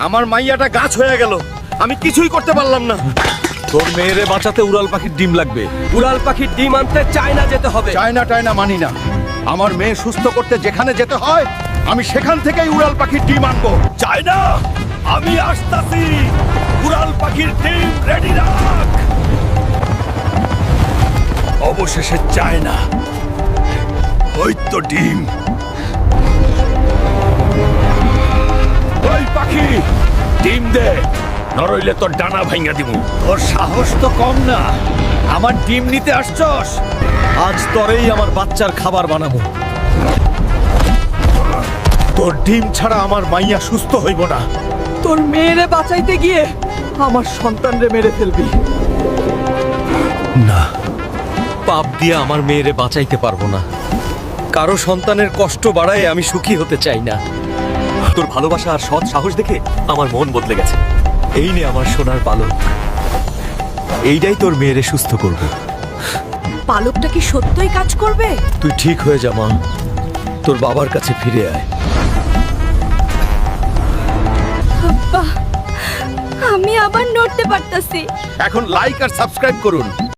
আমার মাইয়াটা গাছ হয়ে গেল, আমি কিছুই করতে পারলাম না। তোর মেয়েরে বাঁচাতে উড়াল পাখির ডিম লাগবে। উড়াল পাখির ডিম আনতে চায়না যেতে হবে। চায়না টায়না মানি না। আমার মেয়ে সুস্থ করতে যেখানে যেতে হয় আমি সেখান থেকেই উড়াল পাখির ডিম আনবো। চায়না, আমি আসতাছি। উড়াল পাখির ডিম রেডি রাখ। অবশেষে চায়না, ওই তো ডিম। ওই পাখি, ডিম দে, নরইলে তোর ডানা ভাঙা দিমু। তোর সাহস তো কম না, আমার ডিম নিতে আসছস? আজ তোরেই আমার বাচ্চার খাবার বানাবো। তোর ডিম ছাড়া আমার মাইয়া সুস্থ হইব না। তোর মেয়েরে বাঁচাইতে গিয়ে আমার সন্তানরে মেরে ফেলবি। না, পাপ দিয়ে আমার মেয়েরে বাঁচাইতে পারবো না। কারো সন্তানের কষ্ট বাড়ায় আমি সুখী হতে চাই না। তোর ভালোবাসা আর সৎ সাহস দেখে আমার মন বদলে গেছে। এই নে আমার সোনার পালক, এইটাই তোর মেয়েরে সুস্থ করবে। পালকটা কি সত্যই কাজ করবে? তুই ঠিক হয়ে যা মা, তোর বাবার কাছে ফিরে আয়। আব্বা, আমি আবার নড়তে পারতাছি। এখন লাইক আর সাবস্ক্রাইব করুন।